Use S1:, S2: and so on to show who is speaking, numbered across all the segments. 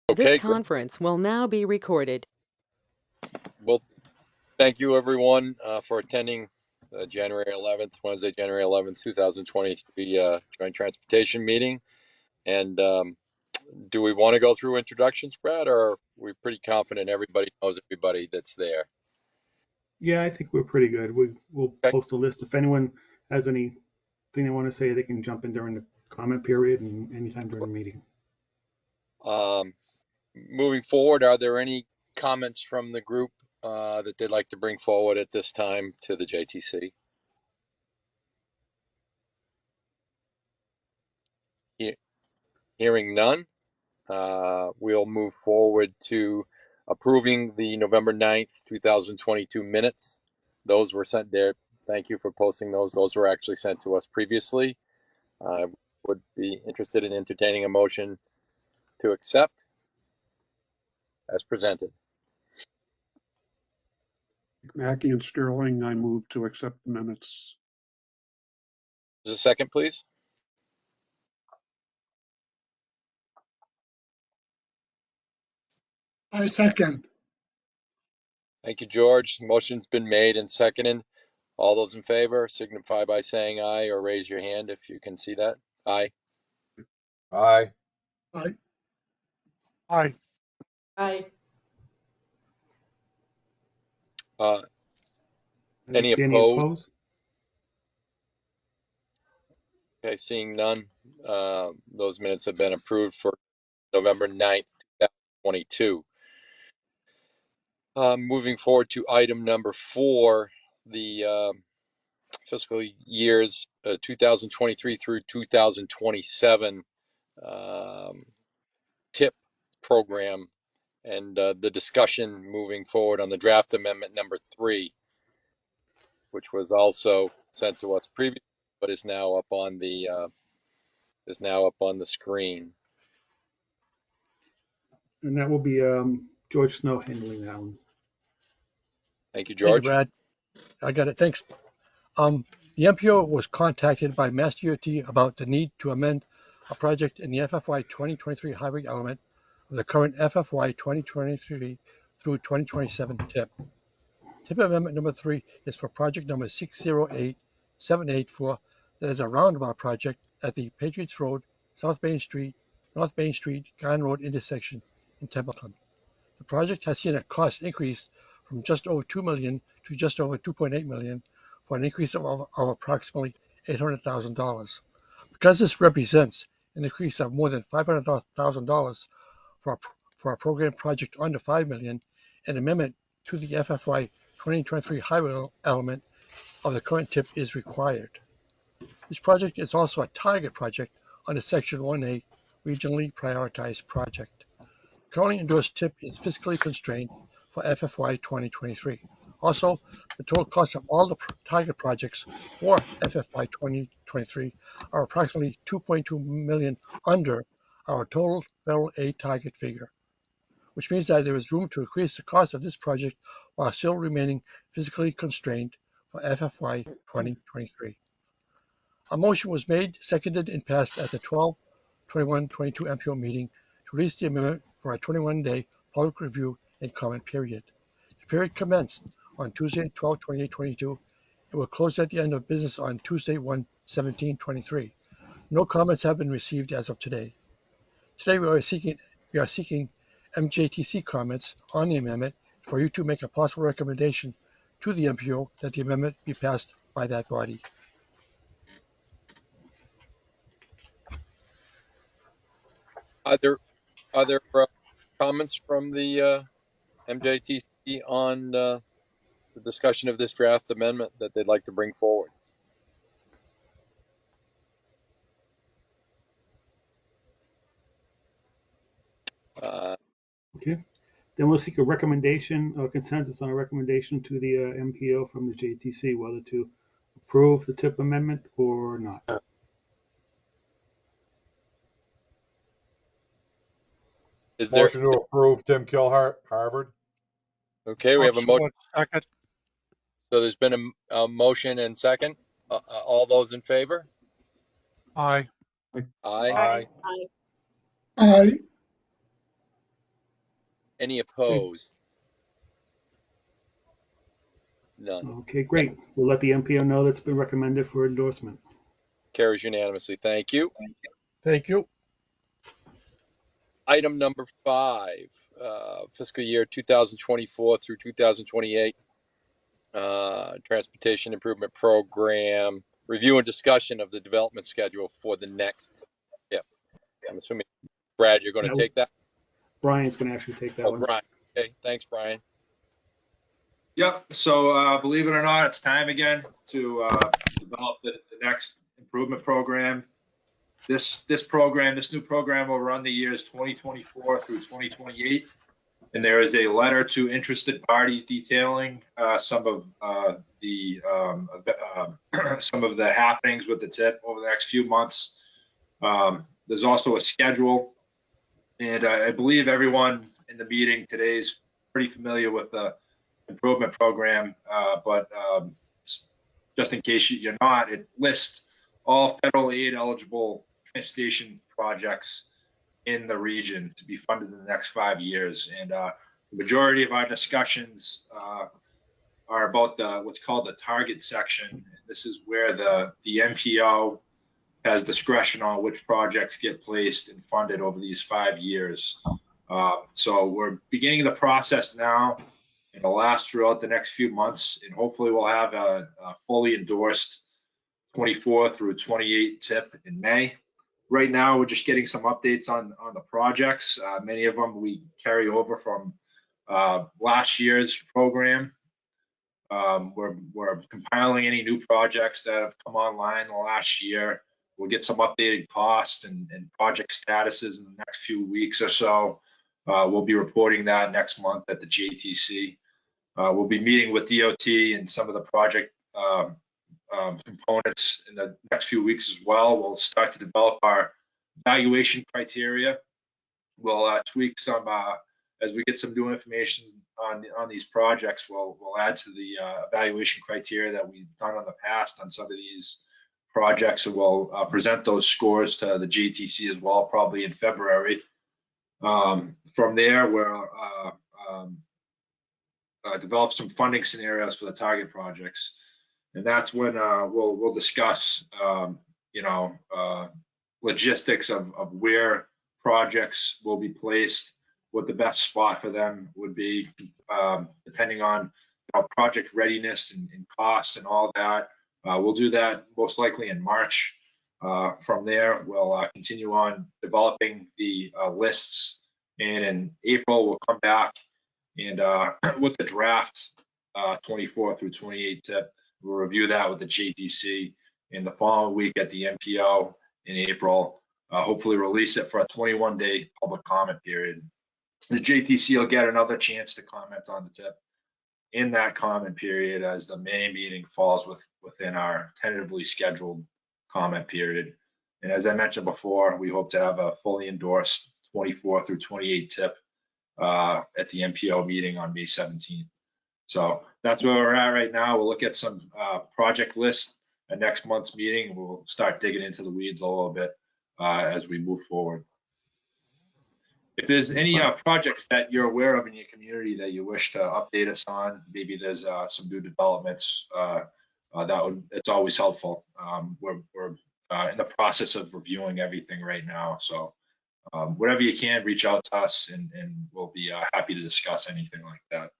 S1: Okay,
S2: This
S1: great.
S2: conference will now be recorded.
S1: Well, thank you everyone for attending January 11th, Wednesday, January 11th, 2023 Joint Transportation Meeting. And do we want to go through introductions, Brad, or are we pretty confident everybody knows everybody that's there?
S3: Yeah, I think we're pretty good. We'll
S1: Okay.
S3: post a list. If anyone has anything they want to say, they can jump in during the comment period and anytime during the meeting.
S1: Moving forward, are there any comments from the group that they'd like to bring forward at this time to the JTC? Hearing none, we'll move forward to approving the November 9th, 2022 minutes. Those were sent there. Thank you for posting those. Those were actually sent to us previously. I would be interested in entertaining a motion to accept as presented.
S4: Mackey and Sterling, I move to accept the minutes.
S1: Just a second, please.
S5: I second.
S1: Thank you, George. Motion's been made and seconded. All those in favor signify by saying aye or raise your hand if you can see that. Aye.
S6: Aye.
S5: Aye.
S4: Aye.
S7: Aye.
S3: I don't
S1: Any
S3: see any
S1: opposed?
S3: opposed.
S1: Okay, seeing none, those minutes have been approved for November 9th, 2022. Moving forward to item number 4, the fiscal years 2023 through 2027 TIP program and the discussion moving forward on the draft amendment number 3, which was also sent to us previously, but is now up on the screen.
S3: And that will be George Snow handling that one.
S1: Thank you,
S8: Thank you,
S1: George.
S8: Brad. I got it. Thanks. The MPO was contacted by Mass DOT about the need to amend a project in the FFY 2023 highway element of the current FFY 2023 through 2027 TIP. TIP amendment number 3 is for project number 608784 that is a roundabout project at the Patriots Road, North Main Street, Garden Road intersection in Templeton. The project has seen a cost increase from just over $2 million to just over $2.8 million for an increase of approximately $800,000. Because this represents an increase of more than $500,000 for a program project under $5 million, an amendment to the FFY 2023 highway element of the current TIP is required. This project is also a target project under Section 1A, Regionally Prioritized Project. Currently endorsed TIP is fiscally constrained for FFY 2023. Also, the total cost of all the target projects for FFY 2023 are approximately $2.2 million under our total federal aid target figure, which means that there is room to increase the cost of this project while still remaining fiscally constrained for FFY 2023. A motion was made, seconded, and passed at the 12/21/22 MPO meeting to release the amendment for a 21-day public review and comment period. The period commenced on Tuesday, 12/28/22, and will close at the end of business on Tuesday, 1/17/23. No comments have been received as of today. Today we are seeking MJTC comments on the amendment for you to make a possible recommendation to the MPO that the amendment be passed by that body.
S1: Are there comments from the MJTC on the discussion of this draft amendment that they'd like to bring forward?
S3: Okay. Then we'll seek a recommendation or consensus on a recommendation to the MPO from the JTC whether to approve the TIP amendment or not.
S1: Is there?
S6: Motion to approve Tim Kilhart, Harvard.
S1: Okay, we have a motion.
S4: Second.
S1: So there's been a motion and second. All those in favor?
S4: Aye.
S1: Aye.
S6: Aye.
S7: Aye.
S5: Aye.
S1: Any opposed? None.
S3: Okay, great. We'll let the MPO know that's been recommended for endorsement.
S1: Carries unanimously. Thank you.
S8: Thank you.
S1: Item number 5, fiscal year 2024 through 2028, Transportation Improvement Program, review and discussion of the development schedule for the next TIP. I'm assuming, Brad, you're going to take that?
S3: Brian's going to actually take that one.
S1: Brian. Okay, thanks, Brian.
S5: Yep. So believe it or not, it's time again to develop the next improvement program. This new program will run the years 2024 through 2028. And there is a letter to interested parties detailing some of the happenings with the TIP over the next few months. There's also a schedule, and I believe everyone in the meeting today is pretty familiar with the improvement program, but just in case you're not, it lists all federal aid eligible transportation projects in the region to be funded in the next 5 years. And the majority of our discussions are about what's called the target section. This is where the MPO has discretion on which projects get placed and funded over these 5 years. So we're beginning the process now. It'll last throughout the next few months, and hopefully we'll have a fully endorsed 24 through 28 TIP in May. Right now, we're just getting some updates on the projects. Many of them we carry over from last year's program. We're compiling any new projects that have come online in the last year. We'll get some updated costs and project statuses in the next few weeks or so. We'll be reporting that next month at the JTC. We'll be meeting with DOT and some of the project components in the next few weeks as well. We'll start to develop our evaluation criteria. We'll tweak some as we get some new information on these projects. We'll add to the evaluation criteria that we've done in the past on some of these projects, and we'll present those scores to the JTC as well, probably in February. From there, we'll develop some funding scenarios for the target projects. And that's when we'll discuss, logistics of where projects will be placed, what the best spot for them would be, depending on project readiness and costs and all that. We'll do that most likely in March. From there, we'll continue on developing the lists, and in April we'll come back and with the draft 24 through 28 TIP. We'll review that with the JTC in the following week at the MPO in April. Hopefully release it for a 21-day public comment period. The JTC will get another chance to comment on the TIP in that comment period, as the May meeting falls within our tentatively scheduled comment period. And as I mentioned before, we hope to have a fully endorsed 24 through 28 TIP at the MPO meeting on May 17th. So that's where we're at right now. We'll look at some project lists at next month's meeting. We'll start digging into the weeds a little bit as we move forward. If there's any projects that you're aware of in your community that you wish to update us on, maybe there's some new developments, it's always helpful. We're in the process of reviewing everything right now. So whatever you can, reach out to us, and we'll be happy to discuss anything like that.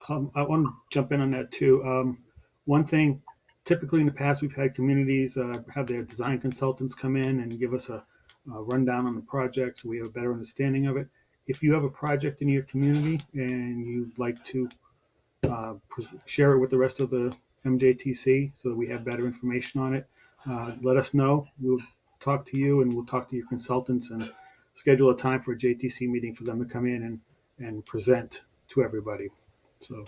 S3: I want to jump in on that too. One thing, typically in the past, we've had communities have their design consultants come in and give us a rundown on the project so we have a better understanding of it. If you have a project in your community and you'd like to share it with the rest of the MJTC so that we have better information on it, let us know. We'll talk to you, and we'll talk to your consultants and schedule a time for a JTC meeting for them to come in and present to everybody. So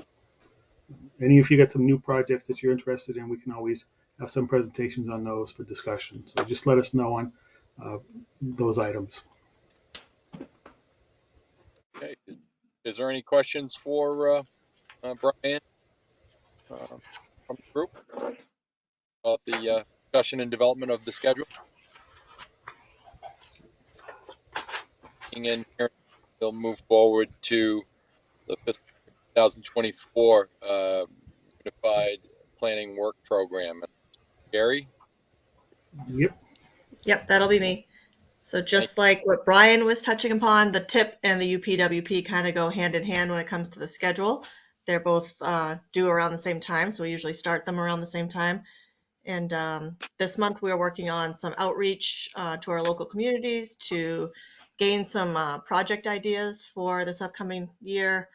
S3: any if you got some new projects that you're interested in, we can always have some presentations on those for discussion. So just let us know on those items.
S1: Okay. Is there any questions for Brian from the group about the discussion and development of the schedule? And we'll move forward to the fiscal 2024 Unified Planning Work Program. Gary?
S3: Yep.
S7: Yep, that'll be me. So just like what Brian was touching upon, the TIP and the UPWP kind of go hand in hand when it comes to the schedule. They're both due around the same time, so we usually start them around the same time. And this month we are working on some outreach to our local communities to gain some project ideas for this upcoming year.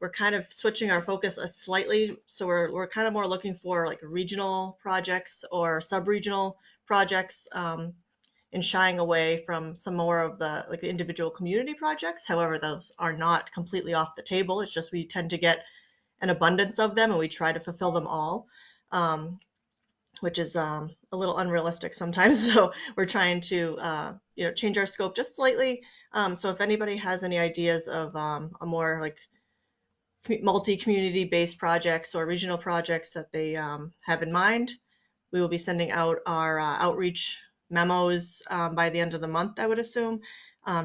S7: We're kind of switching our focus slightly, so we're kind of more looking for like regional projects or sub-regional projects, and shying away from some more of the like the individual community projects. However, those are not completely off the table. It's just we tend to get an abundance of them, and we try to fulfill them all, which is a little unrealistic sometimes. So we're trying to change our scope just slightly. So if anybody has any ideas of a more like multi-community based projects or regional projects that they have in mind, we will be sending out our outreach memos by the end of the month, I would assume,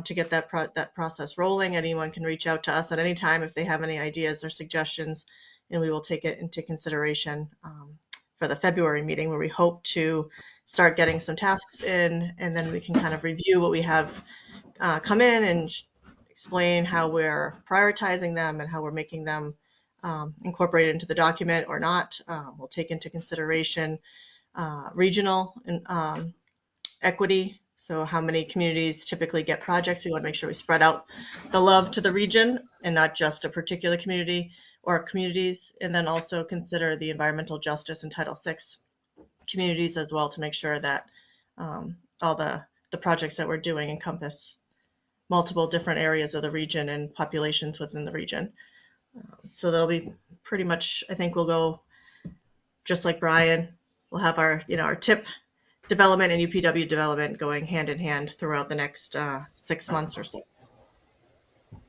S7: to get that process rolling. Anyone can reach out to us at any time if they have any ideas or suggestions, and we will take it into consideration for the February meeting, where we hope to start getting some tasks in, and then we can kind of review what we have come in and explain how we're prioritizing them and how we're making them incorporated into the document or not. We'll take into consideration regional and equity. So how many communities typically get projects? We want to make sure we spread out the love to the region and not just a particular community or communities. And then also consider the environmental justice and Title VI communities as well, to make sure that all the projects that we're doing encompass multiple different areas of the region and populations within the region. So they'll be pretty much, I think we'll go just like Brian. We'll have our TIP development and UPW development going hand in hand throughout the next 6 months or so.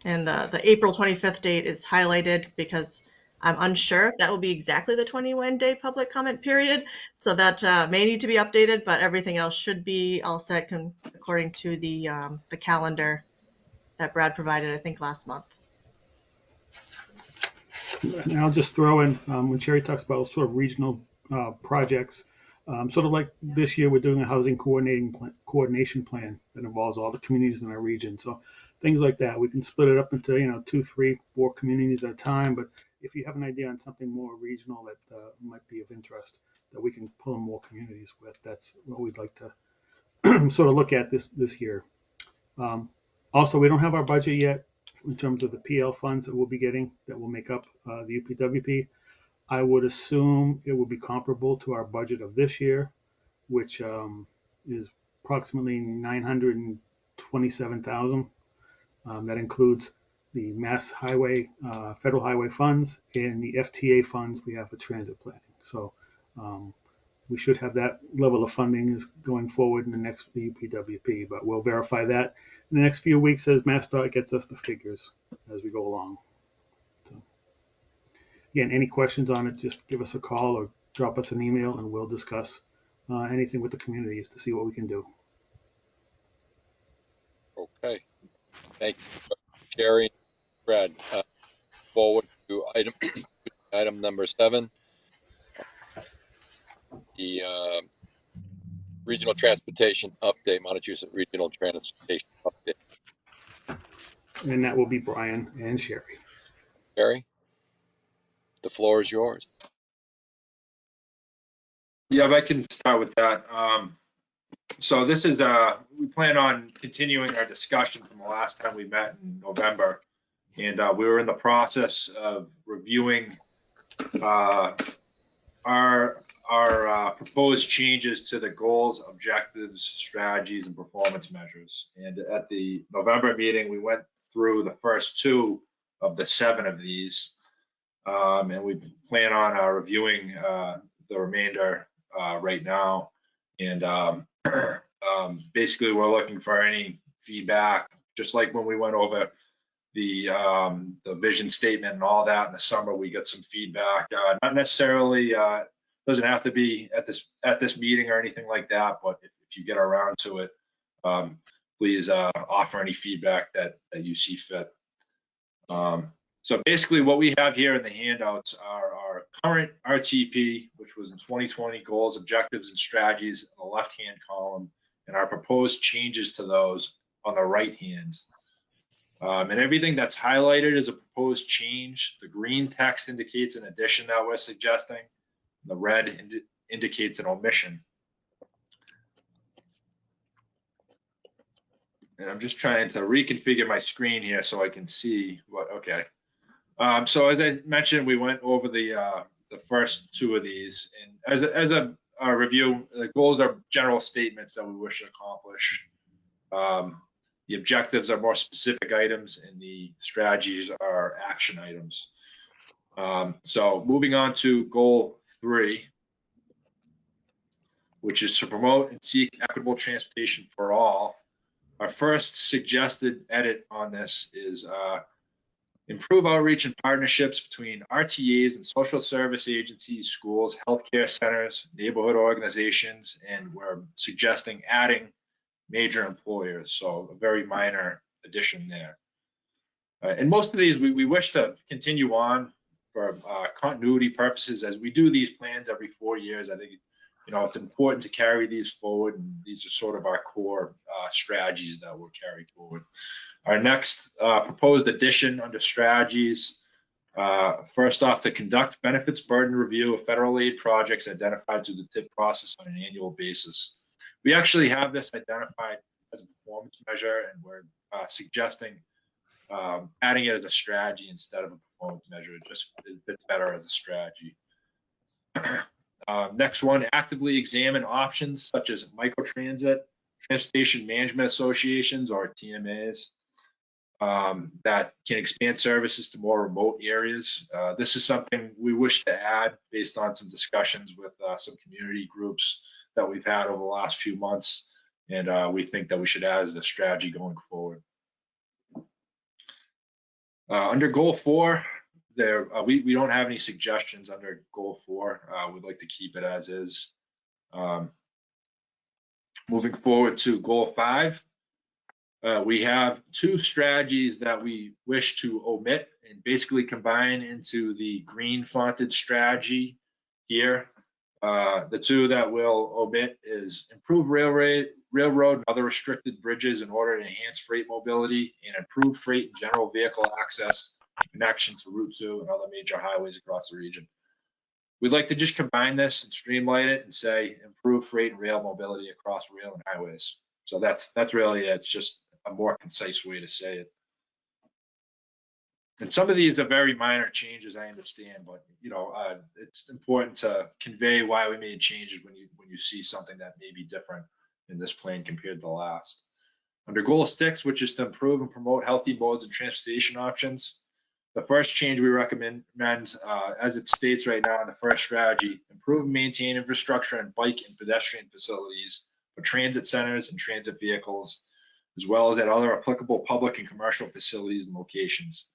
S7: And the April 25th date is highlighted because I'm unsure if that will be exactly the 21-day public comment period. So that may need to be updated, but everything else should be all set according to the calendar that Brad provided, I think, last month.
S3: And I'll just throw in, when Sherry talks about sort of regional projects, sort of like this year, we're doing a housing coordination plan that involves all the communities in our region. So things like that, we can split it up into 2, 3, 4 communities at a time. But if you have an idea on something more regional that might be of interest, that we can pull in more communities with, that's what we'd like to sort of look at this year. Also, we don't have our budget yet in terms of the PL funds that we'll be getting that will make up the UPWP. I would assume it will be comparable to our budget of this year, which is approximately $927,000. That includes the Mass Highway, Federal Highway funds, and the FTA funds we have for transit planning. So we should have that level of funding is going forward in the next UPWP, but we'll verify that in the next few weeks as MassDOT gets us the figures as we go along. So, again, any questions on it, just give us a call or drop us an email and we'll discuss anything with the communities to see what we can do.
S1: Okay. Thank you, Sherry. Brad, forward to item number 7, the regional transportation update, Montachusett Regional Transportation Update.
S3: And that will be Brian and Sherry.
S1: Sherry, the floor is yours.
S5: Yeah, I can start with that. So this is, we plan on continuing our discussion from the last time we met in November. And we were in the process of reviewing our proposed changes to the goals, objectives, strategies, and performance measures. And at the November meeting, we went through the first 2 of the 7 of these. And we plan on reviewing the remainder right now. And basically, we're looking for any feedback, just like when we went over the vision statement and all that in the summer. We got some feedback, not necessarily doesn't have to be at this meeting or anything like that, but if you get around to it, please offer any feedback that you see fit. So basically what we have here in the handouts are our current RTP, which was in 2020, goals, objectives, and strategies in the left-hand column, and our proposed changes to those on the right hand. And everything that's highlighted is a proposed change. The green text indicates an addition that we're suggesting. The red indicates an omission. And I'm just trying to reconfigure my screen here so I can see what, okay. So as I mentioned, we went over the first two of these, and as a review, the goals are general statements that we wish to accomplish. The objectives are more specific items, and the strategies are action items. So moving on to goal 3, which is to promote and seek equitable transportation for all. Our first suggested edit on this is improve outreach and partnerships between RTAs and social service agencies, schools, healthcare centers, neighborhood organizations, and we're suggesting adding major employers, so a very minor addition there. And most of these we wish to continue on for continuity purposes as we do these plans every 4 years. I think it's important to carry these forward, and these are sort of our core strategies that we'll carry forward. Our next proposed addition under strategies, first off, to conduct benefits burden review of federal aid projects identified through the TIP process on an annual basis. We actually have this identified as a performance measure, and we're suggesting adding it as a strategy instead of a performance measure. It fits better as a strategy. Next one, actively examine options such as microtransit, transportation management associations, or TMAs, that can expand services to more remote areas. This is something we wish to add based on some discussions with some community groups that we've had over the last few months, and we think that we should add as a strategy going forward. Under goal 4, we don't have any suggestions under goal 4. We'd like to keep it as is. Moving forward to goal 5, we have 2 strategies that we wish to omit and basically combine into the green fonted strategy here. The 2 that we'll omit is improve railroad and other restricted bridges in order to enhance freight mobility, and improve freight and general vehicle access in connection to Route 2 and other major highways across the region. We'd like to just combine this and streamline it and say improve freight and rail mobility across rail and highways. So that's really it. It's just a more concise way to say it. And some of these are very minor changes, I understand, but it's important to convey why we made changes when you see something that may be different in this plan compared to the last. Under goal 6, which is to improve and promote healthy modes and transportation options, the first change we recommend, as it states right now in the first strategy, improve and maintain infrastructure and bike and pedestrian facilities for transit centers and transit vehicles, as well as at other applicable public and commercial facilities and locations.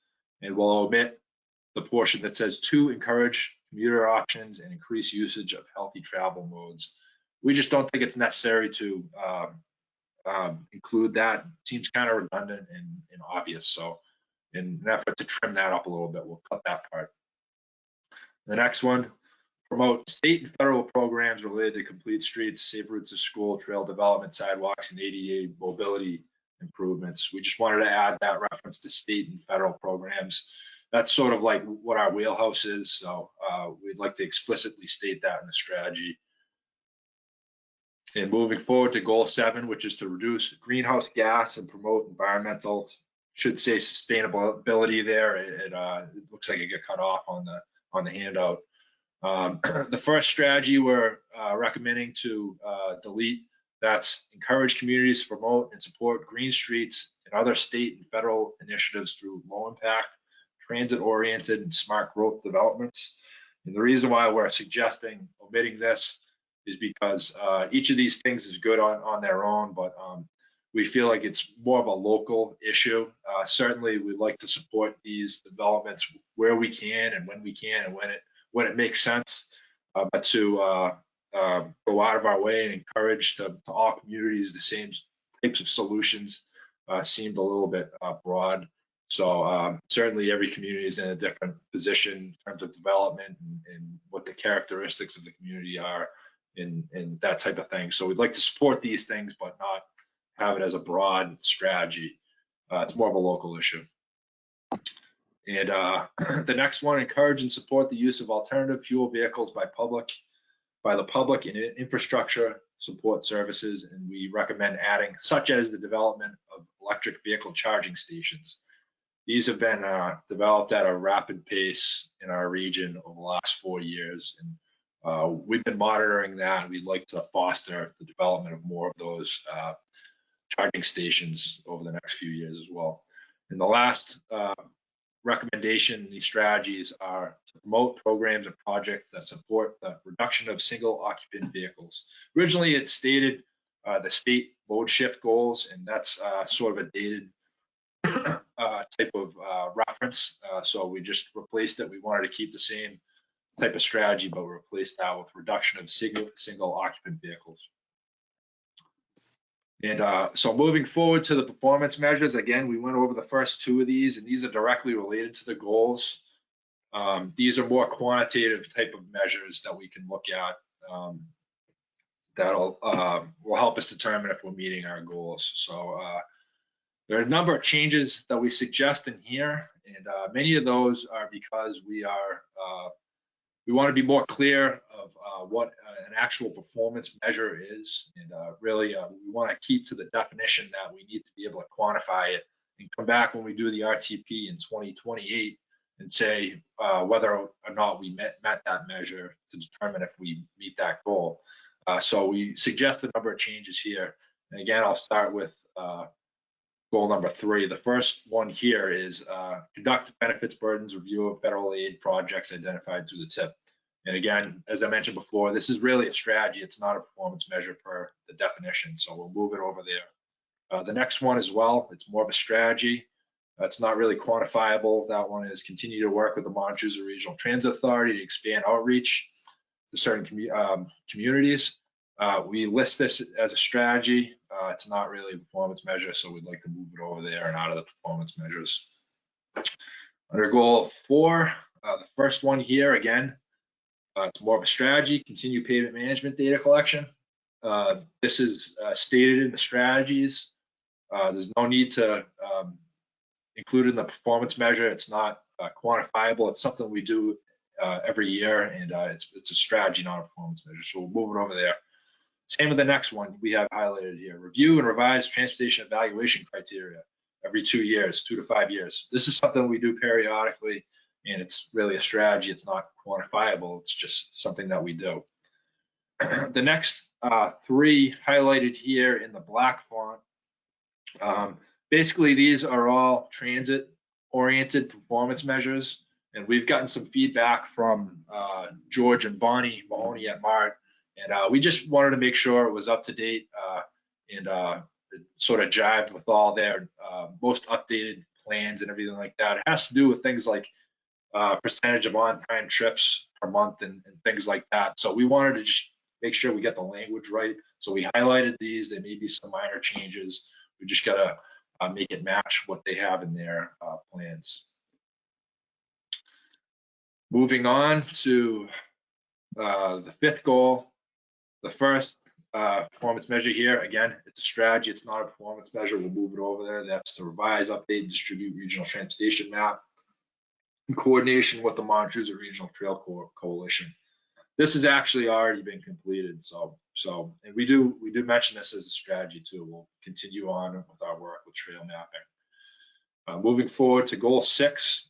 S5: And we'll omit the portion that says to encourage commuter options and increase usage of healthy travel modes. We just don't think it's necessary to include that. It seems kind of redundant and obvious. So in an effort to trim that up a little bit, we'll cut that part. The next one, promote state and federal programs related to complete streets, safe routes to school, trail development, sidewalks, and ADA mobility improvements. We just wanted to add that reference to state and federal programs. That's sort of like what our wheelhouse is. So we'd like to explicitly state that in the strategy. And moving forward to goal 7, which is to reduce greenhouse gas and promote environmental, should say sustainability there. It looks like it got cut off on the handout. The first strategy we're recommending to delete, that's encourage communities to promote and support green streets and other state and federal initiatives through low impact, transit oriented, and smart growth developments. And the reason why we're suggesting omitting this is because each of these things is good on their own, but we feel like it's more of a local issue. Certainly we'd like to support these developments where we can and when we can and when it makes sense, but to go out of our way and encourage to all communities the same types of solutions seemed a little bit broad. So certainly every community is in a different position in terms of development and what the characteristics of the community are and that type of thing. So we'd like to support these things, but not have it as a broad strategy. It's more of a local issue. And the next one, encourage and support the use of alternative fuel vehicles by the public in infrastructure support services. And we recommend adding, such as the development of electric vehicle charging stations. These have been developed at a rapid pace in our region over the last 4 years. And we've been monitoring that. We'd like to foster the development of more of those charging stations over the next few years as well. And the last recommendation in these strategies are to promote programs and projects that support the reduction of single occupant vehicles. Originally, it stated the state mode shift goals, and that's sort of a dated type of reference. So we just replaced it. We wanted to keep the same type of strategy, but replaced that with reduction of single occupant vehicles. And so moving forward to the performance measures, again, we went over the first 2 of these, and these are directly related to the goals. These are more quantitative type of measures that we can look at that'll will help us determine if we're meeting our goals. So there are a number of changes that we suggest in here, and many of those are because we want to be more clear of what an actual performance measure is, and really we want to keep to the definition that we need to be able to quantify it and come back when we do the RTP in 2028 and say whether or not we met that measure to determine if we meet that goal. So we suggest a number of changes here. And again, I'll start with goal number 3. The first one here is conduct benefits burdens review of federal aid projects identified through the TIP. And again, as I mentioned before, this is really a strategy. It's not a performance measure per the definition. So we'll move it over there. The next one as well, it's more of a strategy. It's not really quantifiable. That one is continue to work with the Montachusett Regional Transit Authority to expand outreach to certain communities. We list this as a strategy. It's not really a performance measure, so we'd like to move it over there and out of the performance measures. Under goal 4, the first one here, again, it's more of a strategy, continue pavement management data collection. This is stated in the strategies. There's no need to include it in the performance measure. It's not quantifiable. It's something we do every year, and it's a strategy, not a performance measure. So we'll move it over there. Same with the next one we have highlighted here. Review and revise transportation evaluation criteria every 2 years, 2 to 5 years. This is something we do periodically, and it's really a strategy. It's not quantifiable. It's just something that we do. The next 3 highlighted here in the black font. Basically, these are all transit-oriented performance measures, and we've gotten some feedback from George and Bonnie Mahoney at MART, and we just wanted to make sure it was up to date and it sort of jived with all their most updated plans and everything like that. It has to do with things like percentage of on-time trips per month and things like that. So we wanted to just make sure we get the language right. So we highlighted these. There may be some minor changes. We just gotta make it match what they have in their plans. Moving on to the 5th goal, the first performance measure here. Again, it's a strategy. It's not a performance measure. We'll move it over there. That's to revise, update, and distribute regional transportation map in coordination with the Montachusett Regional Trail Coalition. This has actually already been completed. And we do mention this as a strategy too. We'll continue on with our work with trail mapping. Moving forward to goal 6,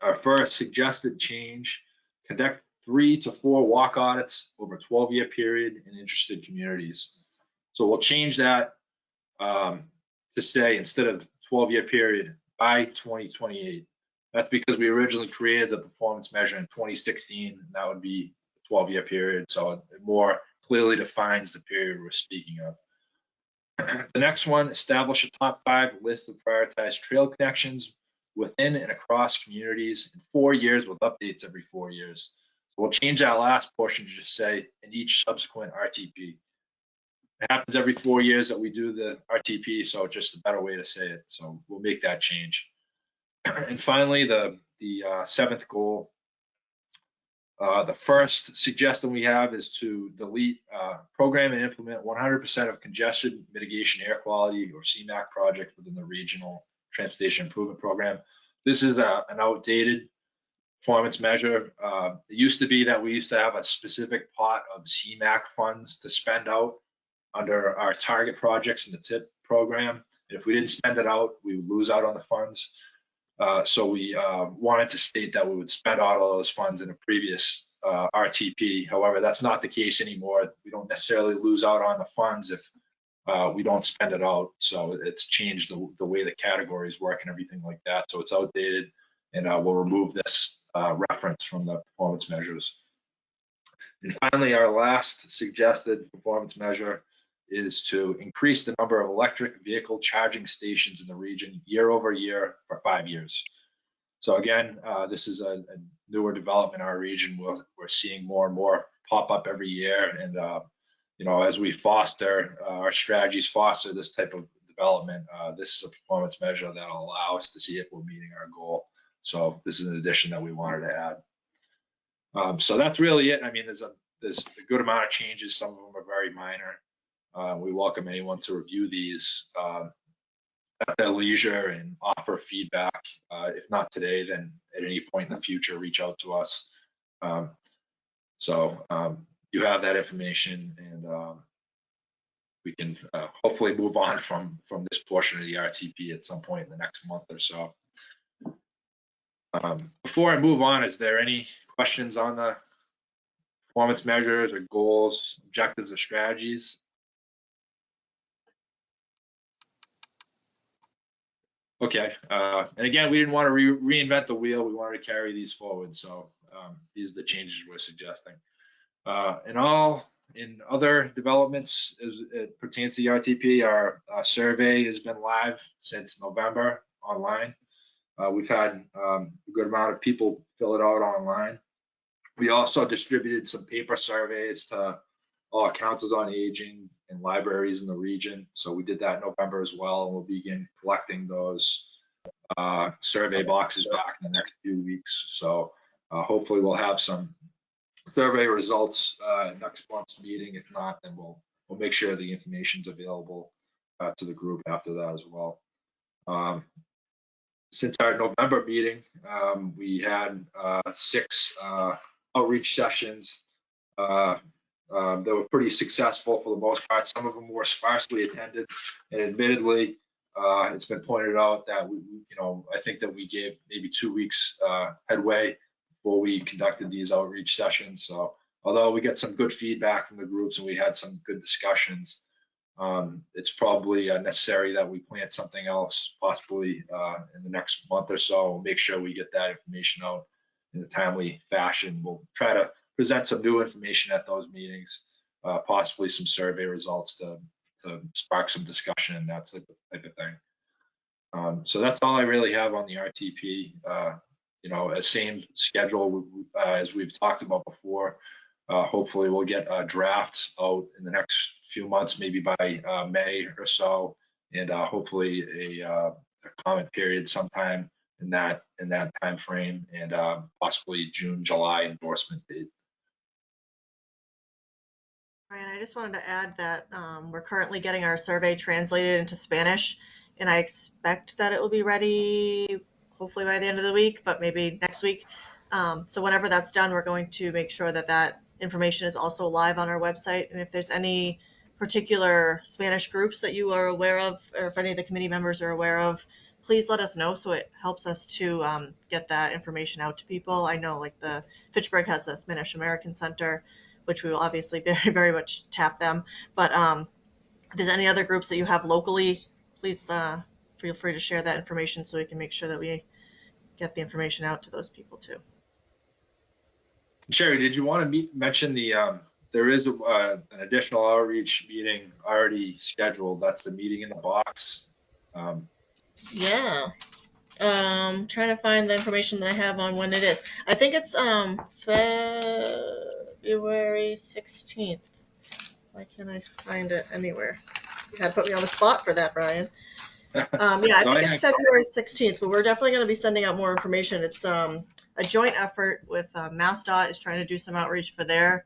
S5: our first suggested change: conduct 3 to 4 walk audits over a 12-year period in interested communities. So we'll change that to say, instead of 12-year period, by 2028. That's because we originally created the performance measure in 2016, and that would be a 12-year period. So it more clearly defines the period we're speaking of. The next one, establish a top 5 list of prioritized trail connections within and across communities in 4 years with updates every 4 years. So we'll change that last portion to just say in each subsequent RTP. It happens every 4 years that we do the RTP, so it's just a better way to say it. So we'll make that change. And finally, the seventh goal. The first suggestion we have is to delete, program and implement 100% of congestion mitigation air quality or CMAQ projects within the Regional Transportation Improvement Program. This is an outdated performance measure. It used to be that we used to have a specific pot of CMAQ funds to spend out under our target projects in the TIP program. And if we didn't spend it out, we would lose out on the funds. So we wanted to state that we would spend all of those funds in a previous RTP. However, that's not the case anymore. We don't necessarily lose out on the funds if we don't spend it out. So it's changed the way the categories work and everything like that. So it's outdated, and we'll remove this reference from the performance measures. And finally, our last suggested performance measure is to increase the number of electric vehicle charging stations in the region year over year for 5 years. So again, this is a newer development in our region. We're seeing more and more pop up every year, and you know, as we foster our strategies, foster this type of development, this is a performance measure that'll allow us to see if we're meeting our goal. So this is an addition that we wanted to add. So that's really it. I mean, there's a good amount of changes. Some of them are very minor. We welcome anyone to review these at their leisure and offer feedback. If not today, then at any point in the future, reach out to us. You have that information, and we can hopefully move on from this portion of the RTP at some point in the next month or so. Before I move on, is there any questions on the performance measures or goals, objectives, or strategies? Okay, and again, we didn't want to reinvent the wheel. We wanted to carry these forward. So these are the changes we're suggesting. In other developments as it pertains to the RTP, our survey has been live since November online. We've had a good amount of people fill it out online. We also distributed some paper surveys to all councils on aging and libraries in the region. So we did that in November as well, and we'll begin collecting those survey boxes back in the next few weeks. So hopefully we'll have some survey results next month's meeting. If not, then we'll make sure the information's available to the group after that as well. Since our November meeting, we had 6 outreach sessions. They were pretty successful for the most part. Some of them were sparsely attended, and admittedly, it's been pointed out that I think that we gave maybe 2 weeks headway before we conducted these outreach sessions. So although we get some good feedback from the groups and we had some good discussions, it's probably necessary that we plan something else possibly in the next month or so. We'll make sure we get that information out in a timely fashion. We'll try to present some new information at those meetings, possibly some survey results to spark some discussion and that type of thing. So that's all I really have on the RTP. A same schedule as we've talked about before. Hopefully we'll get a draft out in the next few months, maybe by May or so, and hopefully a comment period sometime in that time frame, and possibly June, July endorsement date.
S7: Ryan, I just wanted to add that we're currently getting our survey translated into Spanish, and I expect that it will be ready hopefully by the end of the week, but maybe next week. So whenever that's done, we're going to make sure that that information is also live on our website. And if there's any particular Spanish groups that you are aware of, or if any of the committee members are aware of, please let us know so it helps us to get that information out to people. I know like the Fitchburg has the Spanish American Center, which we will obviously very, very much tap them. But if there's any other groups that you have locally, please feel free to share that information so we can make sure that we get the information out to those people too.
S5: Sherry, did you want to mention there is an additional outreach meeting already scheduled? That's the meeting in the box.
S7: Yeah. Trying to find the information that I have on when it is. I think it's February 16th. Why can't I find it anywhere? You had to put me on the spot for that, Brian. Yeah, I
S5: So
S7: think it's February 16th, but we're definitely going to be sending out more information. It's a joint effort with MassDOT is trying to do some outreach for their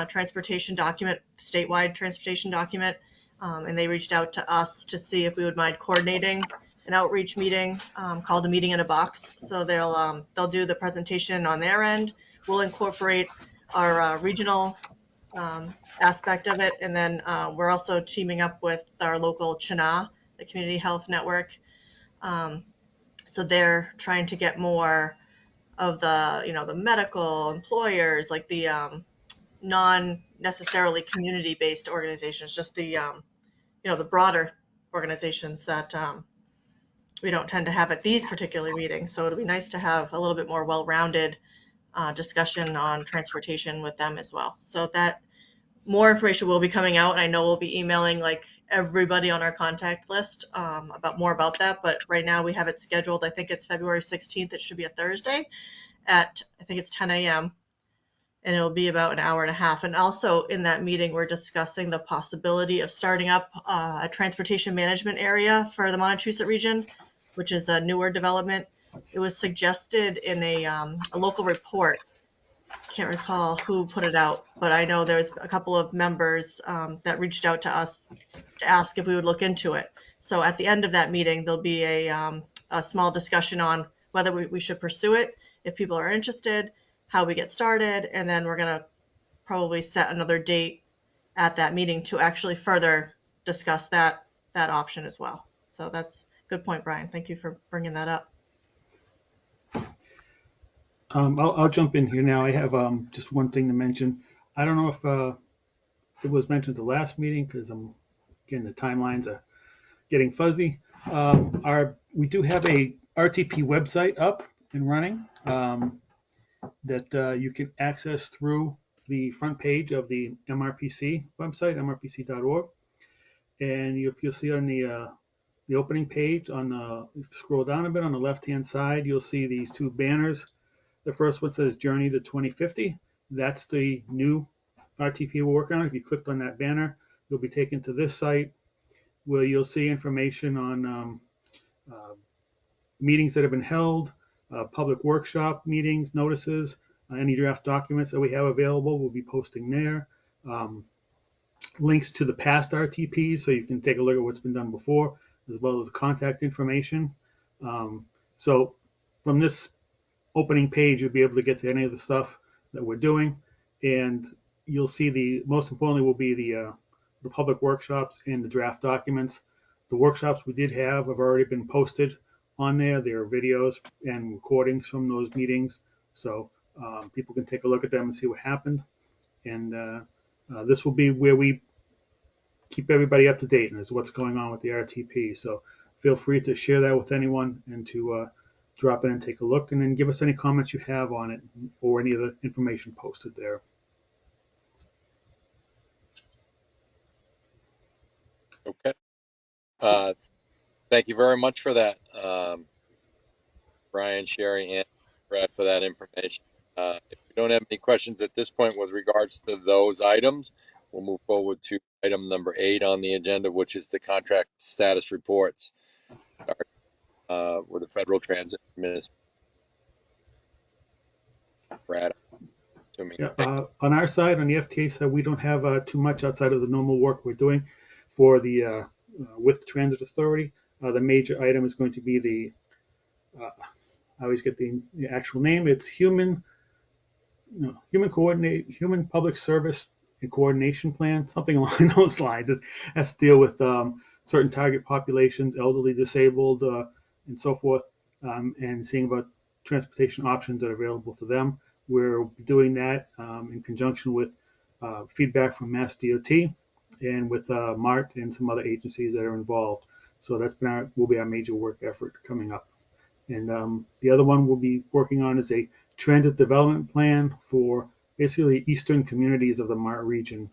S7: transportation document, statewide transportation document, and they reached out to us to see if we would mind coordinating an outreach meeting called a meeting in a box. So they'll do the presentation on their end. We'll incorporate our regional aspect of it, and then we're also teaming up with our local CHNA, the Community Health Network. So they're trying to get more of the medical employers, like the non necessarily community based organizations, just the broader organizations that we don't tend to have at these particular meetings. So it'll be nice to have a little bit more well rounded discussion on transportation with them as well. So that more information will be coming out. I know we'll be emailing like everybody on our contact list about that. But right now we have it scheduled. I think it's February 16th. It should be a Thursday at, I think it's 10 a.m. And it'll be about an hour and a half. And also in that meeting, we're discussing the possibility of starting up a transportation management area for the Montachusett region, which is a newer development. It was suggested in a local report. Can't recall who put it out, but I know there was a couple of members that reached out to us to ask if we would look into it. So at the end of that meeting, there'll be a small discussion on whether we should pursue it, if people are interested, how we get started, and then we're going to probably set another date at that meeting to actually further discuss that option as well. So that's a good point, Brian. Thank you for bringing that up.
S3: I'll jump in here now. I have just one thing to mention. I don't know if it was mentioned at the last meeting because again, the timelines are getting fuzzy. We do have a RTP website up and running that you can access through the front page of the MRPC website, mrpc.org. And if you'll see on the opening page, if you scroll down a bit on the left-hand side, you'll see these two banners. The first one says Journey to 2050. That's the new RTP we're working on. If you clicked on that banner, you'll be taken to this site where you'll see information on meetings that have been held, public workshop meetings, notices, any draft documents that we have available, we'll be posting there. Links to the past RTPs so you can take a look at what's been done before, as well as contact information. So from this opening page, you'll be able to get to any of the stuff that we're doing, and you'll see most importantly will be the public workshops and the draft documents. The workshops we did have already been posted on there. There are videos and recordings from those meetings, so people can take a look at them and see what happened. And this will be where we keep everybody up to date and is what's going on with the RTP. So feel free to share that with anyone and to drop in and take a look, and then give us any comments you have on it or any of the information posted there.
S1: Okay. Thank you very much for that, Brian, Sherry, and Brad, for that information. If we don't have any questions at this point with regards to those items, we'll move forward to item number 8 on the agenda, which is the contract status reports with the Federal Transit Administration. Brad, assuming.
S3: Yeah, on our side, on the FTA side, we don't have too much outside of the normal work we're doing for the with the Transit Authority. The major item is going to be I always get the actual name. It's Human Public Service and Coordination Plan, something along those lines. It has to deal with certain target populations, elderly, disabled, and so forth, and seeing about transportation options that are available to them. We're doing that in conjunction with feedback from Mass DOT and with MART and some other agencies that are involved. So that's will be our major work effort coming up. And the other one we'll be working on is a transit development plan for basically eastern communities of the MART region.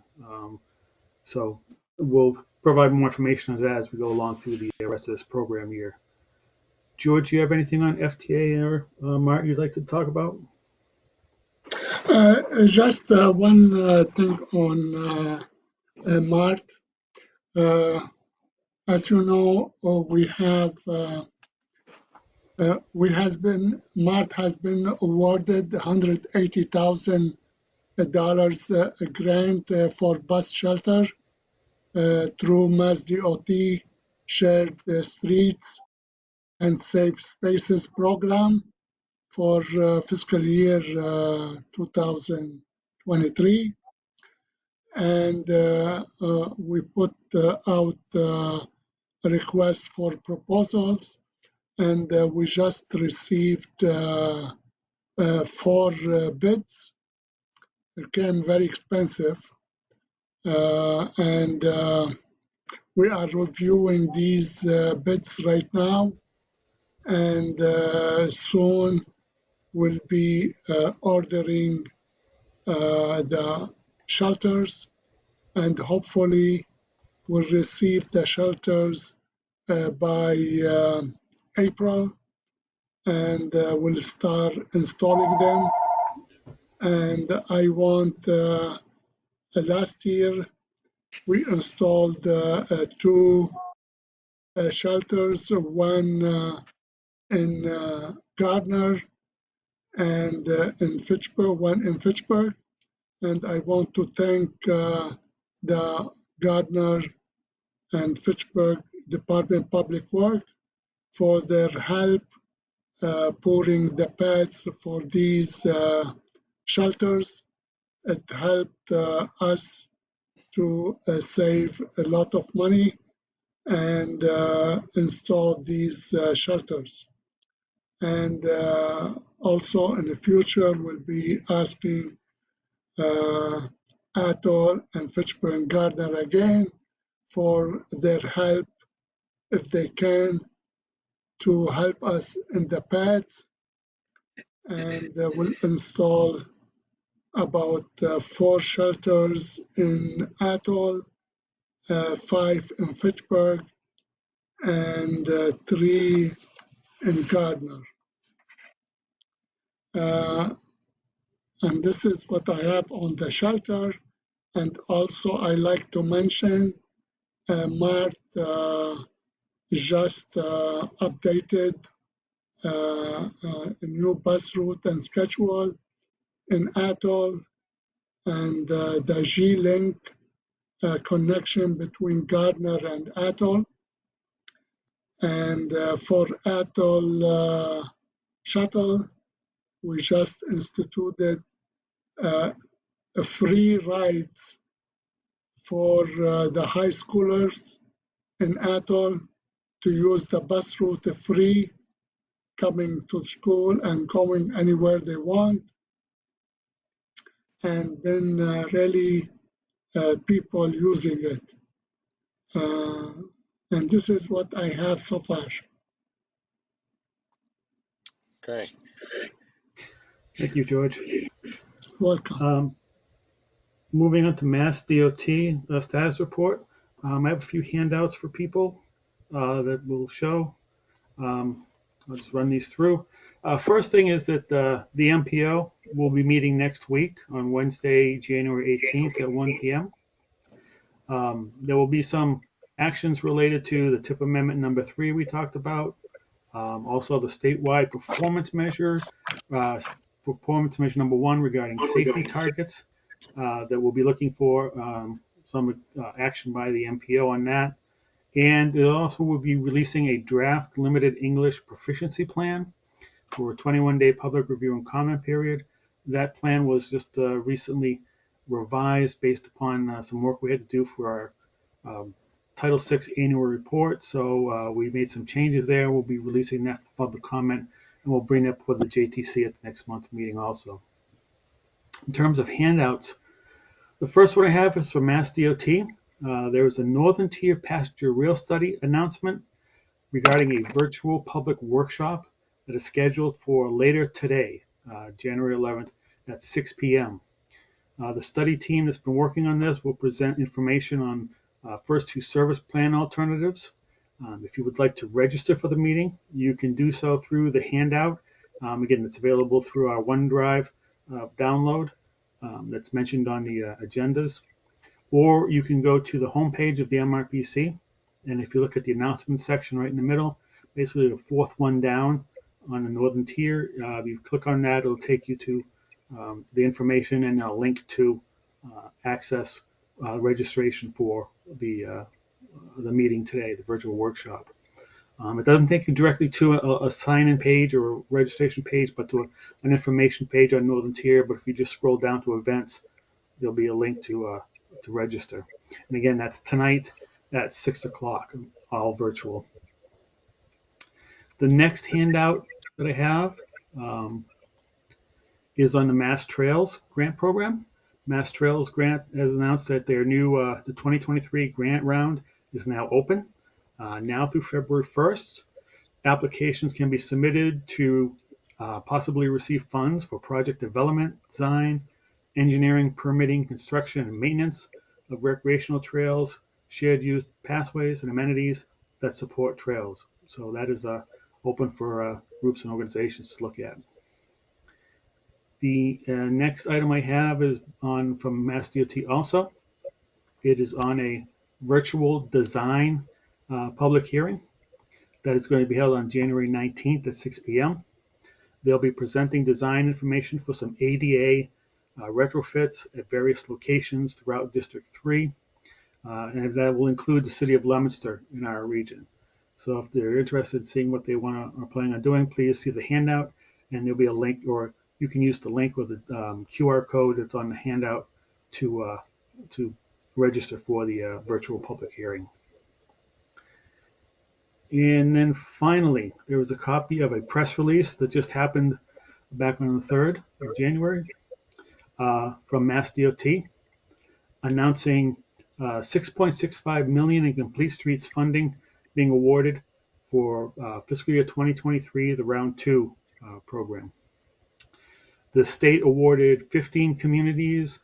S3: So we'll provide more information on that as we go along through the rest of this program year. George, you have anything on FTA or MART you'd like to talk about?
S9: Just one thing on Mart. As you know, Mart has been awarded $180,000 grant for bus shelter through Mass DOT Shared Streets and Safe Spaces program for fiscal year 2023. And we put out a request for proposals, and we just received 4 bids. It came very expensive, and we are reviewing these bids right now, and soon we'll be ordering the shelters, and hopefully we'll receive the shelters by April, and we'll start installing them. And I want, last year we installed 2 shelters, one in Gardner and in Fitchburg, one in Fitchburg. And I want to thank the Gardner and Fitchburg Department of Public Works for their help pouring the pads for these shelters. It helped us to save a lot of money and install these shelters. And also in the future, we'll be asking Atoll and Fitchburg and Gardner again for their help, if they can, to help us in the pads. And we'll install about 4 shelters in Atoll, 5 in Fitchburg, and 3 in Gardner. And this is what I have on the shelter. And also I like to mention Mart just updated a new bus route and schedule in Atoll, and the G-Link connection between Gardner and Atoll. And for Atoll shuttle, we just instituted free rides for the high schoolers in Atoll to use the bus route free, coming to school and going anywhere they want. And then really people using it. And this is what I have so far.
S1: Okay.
S3: Thank you, George.
S9: Welcome.
S3: Moving on to Mass DOT status report. I have a few handouts for people that will show. I'll just run these through. First thing is that the MPO will be meeting next week on Wednesday, January 18th at 1 p.m. There will be some actions related to the TIP Amendment number 3 we talked about. Also the statewide performance measure number 1 regarding safety targets that we'll be looking for some action by the MPO on that. And it also will be releasing a draft limited English proficiency plan for a 21-day public review and comment period. That plan was just recently revised based upon some work we had to do for our Title VI annual report. So we made some changes there. We'll be releasing that for public comment, and we'll bring it up with the JTC at the next month's meeting also. In terms of handouts, the first one I have is for Mass DOT. There is a Northern Tier Passenger Rail Study announcement regarding a virtual public workshop that is scheduled for later today, January 11th at 6 p.m. The study team that's been working on this will present information on first 2 service plan alternatives. If you would like to register for the meeting, you can do so through the handout. Again, it's available through our OneDrive download that's mentioned on the agendas. or you can go to the homepage of the MRPC. And if you look at the announcement section right in the middle, basically the fourth one down on the northern tier, you click on that, it'll take you to the information and a link to access registration for the meeting today, the virtual workshop. It doesn't take you directly to a sign-in page or a registration page, but to an information page on Northern Tier. But if you just scroll down to events, there'll be a link to register. And again, that's tonight at 6 o'clock, all virtual. The next handout that I have is on the Mass Trails Grant Program. Mass Trails Grant has announced that their new the 2023 grant round is now open. Now through February 1st, applications can be submitted to possibly receive funds for project development, design, engineering, permitting, construction, and maintenance of recreational trails, shared use pathways, and amenities that support trails. So that is open for groups and organizations to look at. The next item I have is on from Mass DOT also. It is on a virtual design public hearing that is going to be held on January 19th at 6 p.m. They'll be presenting design information for some ADA retrofits at various locations throughout District 3, and that will include the city of Leominster in our region. So if they're interested in seeing what they are planning on doing, please see the handout, and there'll be a link, or you can use the link with the QR code that's on the handout to register for the virtual public hearing. And then finally, there was a copy of a press release that just happened back on the 3rd of January from Mass DOT announcing $6.65 million in Complete Streets funding being awarded for fiscal year 2023, the Round 2 program. The state awarded 15 communities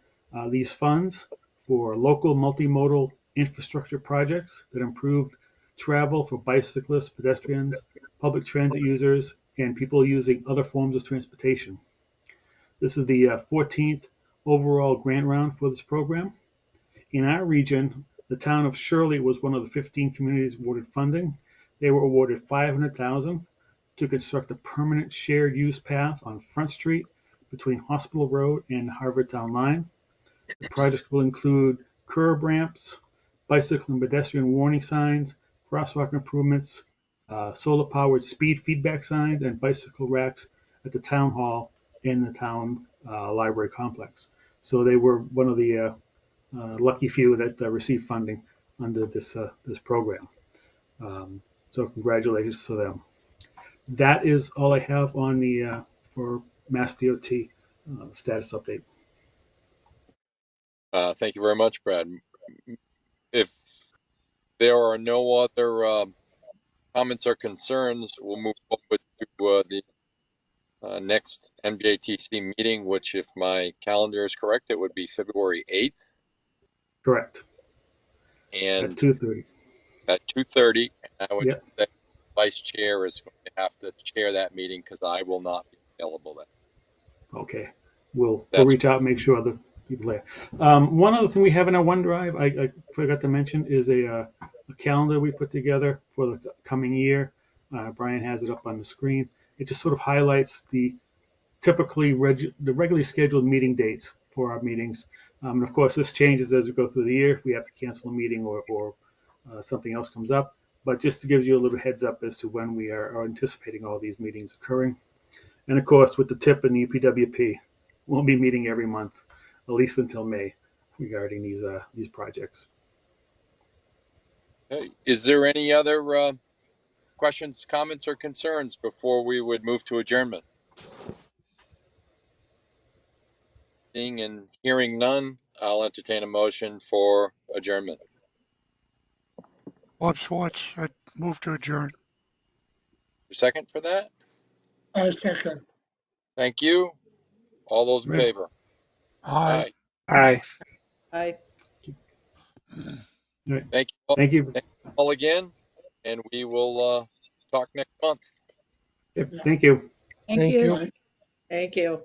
S3: these funds for local multimodal infrastructure projects that improved travel for bicyclists, pedestrians, public transit users, and people using other forms of transportation. This is the 14th overall grant round for this program. In our region, the town of Shirley was one of the 15 communities awarded funding. They were awarded $500,000 to construct a permanent shared use path on Front Street between Hospital Road and Harvard Town Line. The project will include curb ramps, bicycle and pedestrian warning signs, crosswalk improvements, solar-powered speed feedback signs, and bicycle racks at the town hall and the town library complex. So they were one of the lucky few that received funding under this program. So congratulations to them. That is all I have on the for Mass DOT status update.
S1: Thank you very much, Brad. If there are no other comments or concerns, we'll move forward to the next MJTC meeting, which, if my calendar is correct, it would be February 8th.
S3: Correct.
S1: And
S3: at 2:30.
S1: At 2:30, I would
S3: Yep.
S1: say Vice Chair is going to have to chair that meeting because I will not be available then.
S3: Okay. We'll
S1: That's
S3: reach out and make sure the people there. One other thing we have in our OneDrive, I forgot to mention, is a calendar we put together for the coming year. Brian has it up on the screen. It just sort of highlights the typically the regularly scheduled meeting dates for our meetings. And of course, this changes as we go through the year if we have to cancel a meeting or something else comes up. But just to give you a little heads up as to when we are anticipating all these meetings occurring. And of course, with the TIP and the UPWP, we'll be meeting every month, at least until May, regarding these projects.
S1: okay. Is there any other questions, comments, or concerns before we would move to adjournment? Seeing and hearing none, I'll entertain a motion for adjournment.
S4: Bob Schwartz, I move to adjourn.
S1: Second for that?
S9: I second.
S1: Thank you. All those in
S3: Right.
S1: favor?
S4: Aye.
S10: Aye.
S2: Aye.
S3: All right.
S1: Thank you all,
S3: Thank you.
S1: thank you all again, and we will talk next month.
S3: Thank you.
S2: Thank
S8: Thank
S2: you.
S8: you.
S9: Aye.
S2: Thank you.